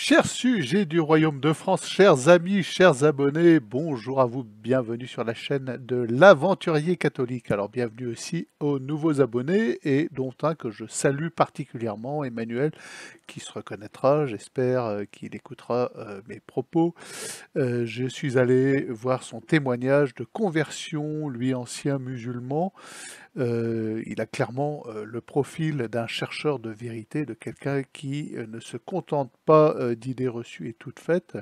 Chers sujets du royaume de France, chers amis, chers abonnés, bonjour à vous, bienvenue sur la chaîne de l'Aventurier catholique. Alors bienvenue aussi aux nouveaux abonnés et dont un que je salue particulièrement, Emmanuel, qui se reconnaîtra, j'espère qu'il écoutera mes propos. Je suis allé voir son témoignage de conversion, lui ancien musulman. Il a clairement le profil d'un chercheur de vérité, de quelqu'un qui ne se contente pas d'idées reçues et toutes faites,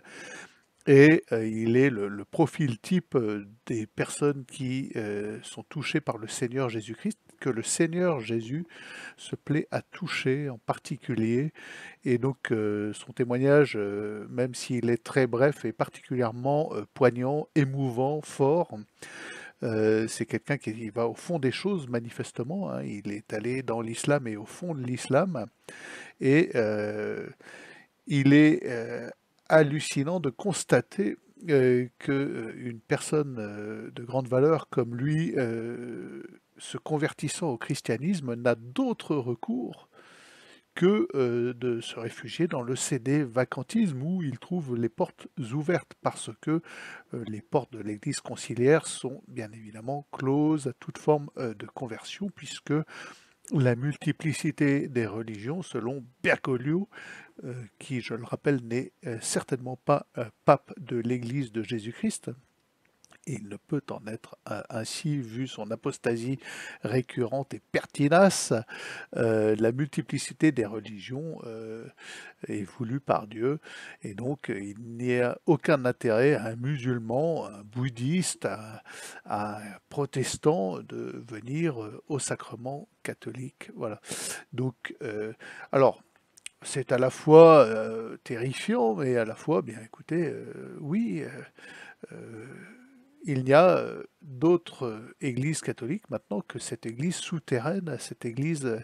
et il est le profil type des personnes qui sont touchées par le Seigneur Jésus-Christ, que le Seigneur Jésus se plaît à toucher en particulier. Et donc son témoignage, même s'il est très bref, est particulièrement poignant, émouvant, fort. C'est quelqu'un qui va au fond des choses manifestement, hein. Il est allé dans l'islam et au fond de l'islam et il est, hallucinant de constater, qu'une personne, de grande valeur comme lui, se convertissant au christianisme n'a d'autre recours que de se réfugier dans le CD vacantisme où il trouve les portes ouvertes parce que les portes de l'Église conciliaire sont bien évidemment closes à toute forme de conversion puisque la multiplicité des religions, selon Bergoglio, qui, je le rappelle, n'est certainement pas pape de l'Église de Jésus-Christ, et il ne peut en être ainsi vu son apostasie récurrente et pertinace. La multiplicité des religions est voulue par Dieu, et donc il n'y a aucun intérêt à un musulman, à un bouddhiste, à un protestant de venir au sacrement catholique. Voilà. Donc, alors, c'est à la fois terrifiant, mais à la fois, bien écoutez, oui, euh, il y a d'autres églises catholiques maintenant que cette église souterraine, cette église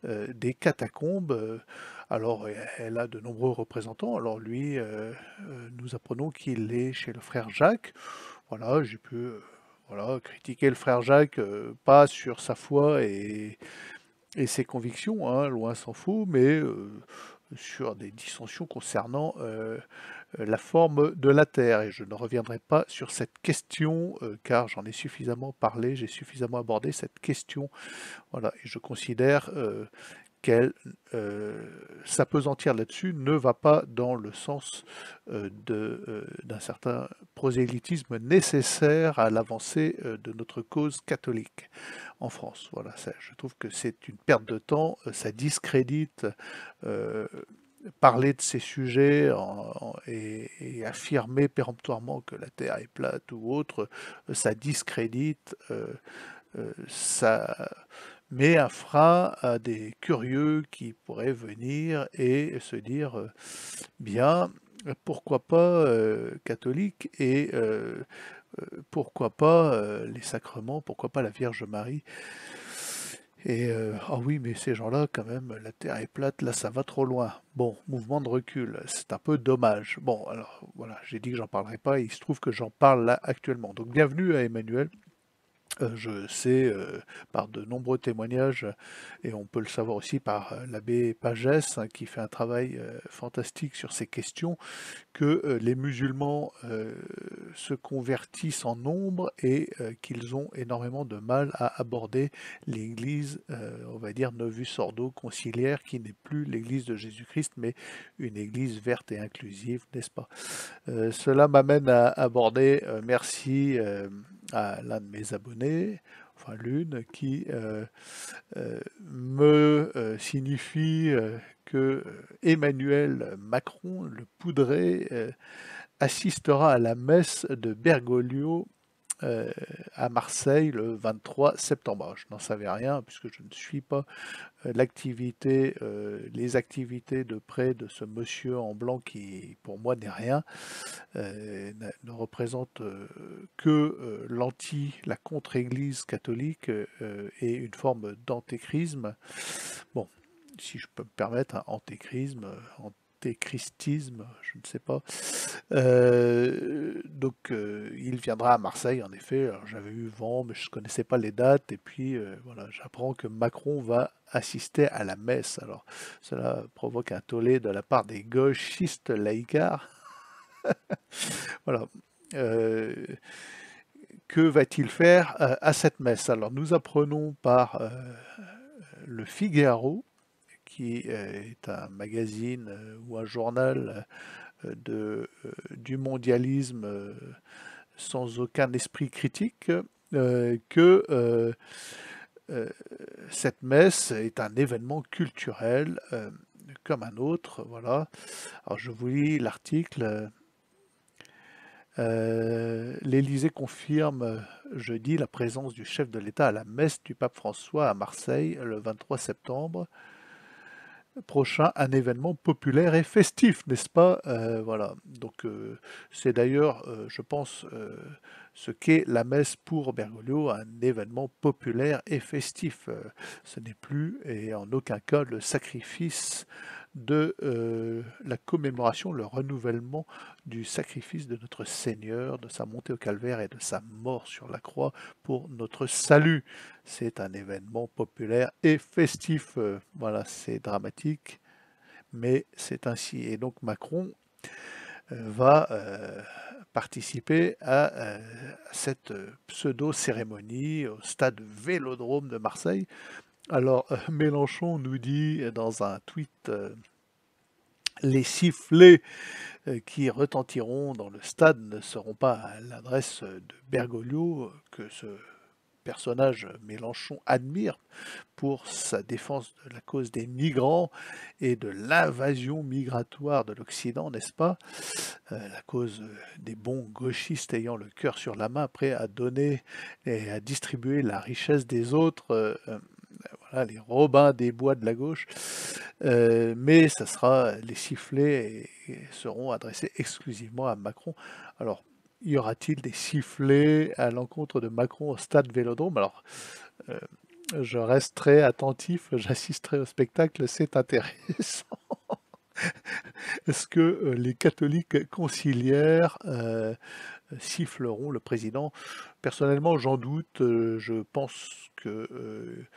des catacombes. Alors, elle a de nombreux représentants. Alors lui, nous apprenons qu'il est chez le frère Jacques. Voilà, j'ai pu voilà, critiquer le frère Jacques, pas sur sa foi et ses convictions, hein, loin s'en faut, mais sur des dissensions concernant la forme de la Terre. Et je ne reviendrai pas sur cette question, car j'en ai suffisamment parlé, j'ai suffisamment abordé cette question. Voilà, et je considère qu'elle s'apesantir là-dessus ne va pas dans le sens d'un certain prosélytisme nécessaire à l'avancée de notre cause catholique en France. Voilà, ça, je trouve que c'est une perte de temps, ça discrédite euh, parler de ces sujets et affirmer péremptoirement que la Terre est plate ou autre, ça discrédite, ça met un frein à des curieux qui pourraient venir et se dire bien, pourquoi pas catholique et pourquoi pas les sacrements, pourquoi pas la Vierge Marie. Et ah oui, mais ces gens-là, quand même, la Terre est plate, là, ça va trop loin. Bon, mouvement de recul, c'est un peu dommage. Bon, alors voilà, j'ai dit que j'en parlerai pas, et il se trouve que j'en parle là actuellement. Donc bienvenue à Emmanuel. Je sais par de nombreux témoignages, et on peut le savoir aussi par l'abbé Pagès, hein, qui fait un travail fantastique sur ces questions, que les musulmans se convertissent en nombre et qu'ils ont énormément de mal à aborder l'église, on va dire, novus ordo conciliaire, qui n'est plus l'église de Jésus-Christ, mais une église verte et inclusive, n'est-ce pas? Cela m'amène à aborder, merci à l'un de mes abonnés, enfin l'une, qui me signifie que Emmanuel Macron, le poudré, assistera à la messe de Bergoglio euh, à Marseille le 23 septembre. Alors, je n'en savais rien puisque je ne suis pas les activités de près de ce monsieur en blanc qui, pour moi, n'est rien, ne représente que la contre-église catholique et une forme d'antéchrysme. Bon, si je peux me permettre, un antéchrysme, montéchristisme, je ne sais pas. Donc il viendra à Marseille, en effet. Alors, j'avais eu vent, mais je ne connaissais pas les dates. Et puis voilà, j'apprends que Macron va assister à la messe. Alors cela provoque un tollé de la part des gauchistes laïcards. Voilà. Euh, que va-t-il faire à cette messe? Alors nous apprenons par le Figaro, qui est un magazine ou un journal du mondialisme sans aucun esprit critique, que cette messe est un événement culturel comme un autre. Voilà. Alors je vous lis l'article. L'Élysée confirme jeudi la présence du chef de l'État à la messe du pape François à Marseille le 23 septembre prochain, un événement populaire et festif, n'est-ce pas? Voilà. Donc c'est d'ailleurs, je pense, ce qu'est la messe pour Bergoglio, un événement populaire et festif. Ce n'est plus et en aucun cas le sacrifice de la commémoration, le renouvellement du sacrifice de notre Seigneur, de sa montée au calvaire et de sa mort sur la croix pour notre salut. C'est un événement populaire et festif. Voilà, c'est dramatique, mais c'est ainsi. Et donc Macron va participer à cette pseudo-cérémonie au stade Vélodrome de Marseille. Alors Mélenchon nous dit dans un tweet les sifflets qui retentiront dans le stade ne seront pas à l'adresse de Bergoglio, que ce personnage Mélenchon admire pour sa défense de la cause des migrants et de l'invasion migratoire de l'Occident, n'est-ce pas? La cause des bons gauchistes ayant le cœur sur la main, prêts à donner et à distribuer la richesse des autres. Voilà, les Robins des Bois de la gauche, mais ça sera, les sifflets seront adressés exclusivement à Macron. Alors, y aura-t-il des sifflets à l'encontre de Macron au stade Vélodrome? Alors, je reste très attentif, j'assisterai au spectacle, c'est intéressant. Est-ce que les catholiques conciliaires siffleront le président? Personnellement, j'en doute. Je pense que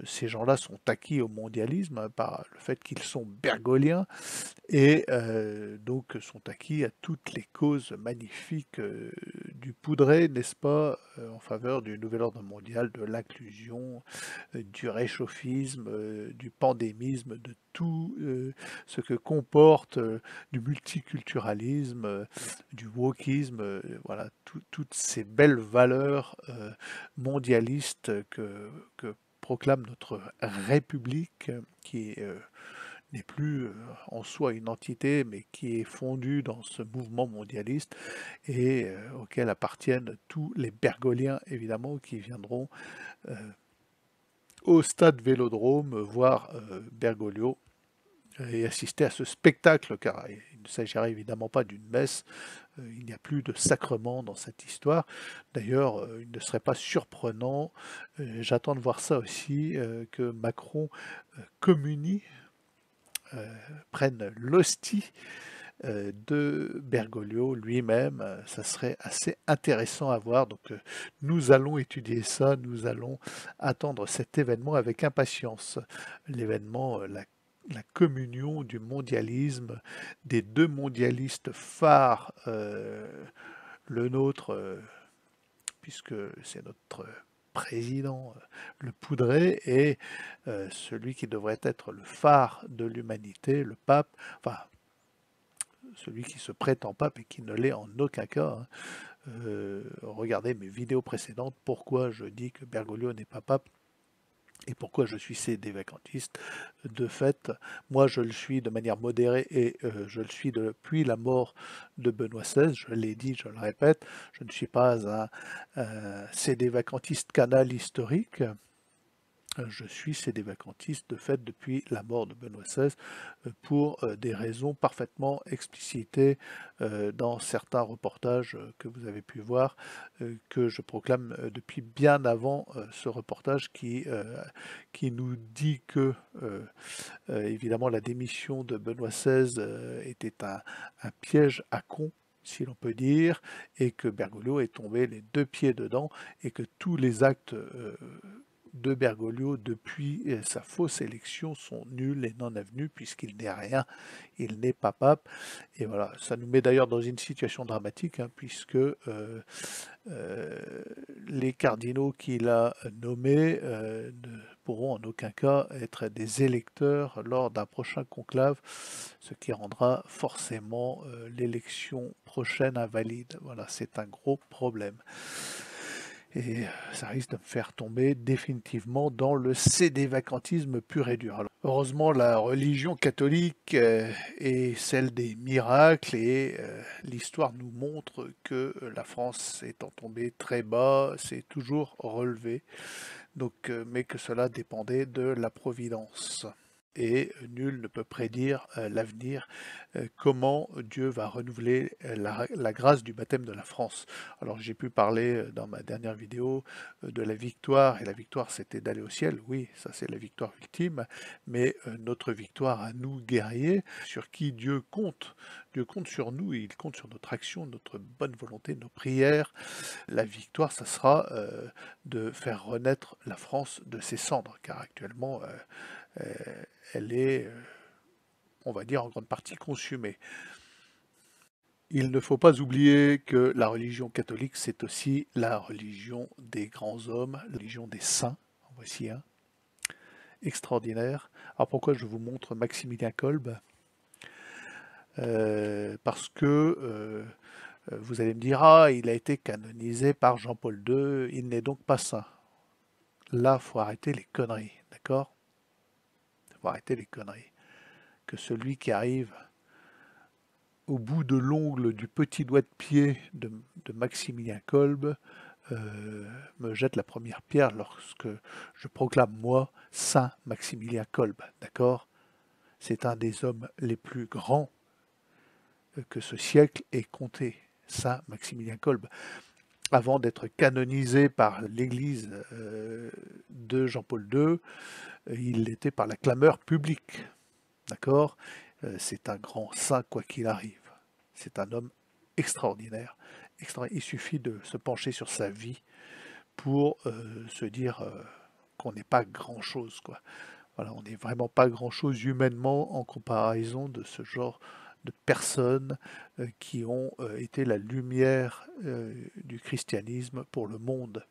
ces gens-là sont acquis au mondialisme par le fait qu'ils sont bergoliens et donc sont acquis à toutes les causes magnifiques du poudré, n'est-ce pas, en faveur du nouvel ordre mondial, de l'inclusion, du réchauffisme, du pandémisme, de tout ce que comporte du multiculturalisme, du wokisme, voilà, toutes ces belles valeurs mondialistes que proclame notre République, qui n'est plus en soi une entité, mais qui est fondue dans ce mouvement mondialiste et auquel appartiennent tous les bergoliens, évidemment, qui viendront au stade Vélodrome voir Bergoglio et assister à ce spectacle, car il ne s'agira évidemment pas d'une messe, il n'y a plus de sacrement dans cette histoire. D'ailleurs, il ne serait pas surprenant, j'attends de voir ça aussi, que Macron communie, prenne l'hostie de Bergoglio lui-même. Ça serait assez intéressant à voir. Donc nous allons étudier ça, nous allons attendre cet événement avec impatience. L'événement, la communion du mondialisme, des deux mondialistes phares, le nôtre, puisque c'est notre président, le poudré, et celui qui devrait être le phare de l'humanité, le pape, enfin, celui qui se prétend pape et qui ne l'est en aucun cas. Regardez mes vidéos précédentes, pourquoi je dis que Bergoglio n'est pas pape et pourquoi je suis sédévacantiste. De fait, moi je le suis de manière modérée et je le suis depuis la mort de Benoît XVI, je l'ai dit, je le répète, je ne suis pas un sédévacantiste canal historique. Je suis sédévacantiste de fait depuis la mort de Benoît XVI pour des raisons parfaitement explicitées dans certains reportages que vous avez pu voir, que je proclame depuis bien avant ce reportage qui nous dit que évidemment la démission de Benoît XVI était un piège à con, si l'on peut dire, et que Bergoglio est tombé les deux pieds dedans, et que tous les actes de Bergoglio depuis sa fausse élection sont nuls et non avenus puisqu'il n'est rien, il n'est pas pape. Et voilà, ça nous met d'ailleurs dans une situation dramatique hein, puisque les cardinaux qu'il a nommés ne pourront en aucun cas être des électeurs lors d'un prochain conclave, ce qui rendra forcément l'élection prochaine invalide. Voilà, c'est un gros problème. Et ça risque de me faire tomber définitivement dans le sédévacantisme pur et dur. Alors, heureusement, la religion catholique est celle des miracles et l'histoire nous montre que la France étant tombée très bas, s'est toujours relevée, donc, mais que cela dépendait de la providence. Et nul ne peut prédire l'avenir, comment Dieu va renouveler la grâce du baptême de la France. Alors j'ai pu parler dans ma dernière vidéo de la victoire, et la victoire c'était d'aller au ciel, oui, ça c'est la victoire ultime, mais notre victoire à nous guerriers, sur qui Dieu compte sur nous, et il compte sur notre action, notre bonne volonté, nos prières. La victoire, ça sera de faire renaître la France de ses cendres, car actuellement elle est, on va dire, en grande partie consumée. Il ne faut pas oublier que la religion catholique, c'est aussi la religion des grands hommes, la religion des saints. En voici un, extraordinaire. Alors pourquoi je vous montre Maximilien Kolbe? Parce que vous allez me dire, ah, il a été canonisé par Jean-Paul II, il n'est donc pas saint. Là, il faut arrêter les conneries, d'accord? Il faut arrêter les conneries. Que celui qui arrive au bout de l'ongle du petit doigt de pied de Maximilien Kolbe me jette la première pierre lorsque je proclame, moi, Saint Maximilien Kolbe, d'accord? C'est un des hommes les plus grands que ce siècle ait compté, Saint Maximilien Kolbe. Avant d'être canonisé par l'Église de Jean-Paul II, il l'était par la clameur publique, d'accord? C'est un grand saint quoi qu'il arrive. C'est un homme extraordinaire. Il suffit de se pencher sur sa vie pour se dire qu'on n'est pas grand-chose, quoi. Voilà, on n'est vraiment pas grand-chose humainement en comparaison de ce genre de personnes qui ont été la lumière du christianisme pour le monde.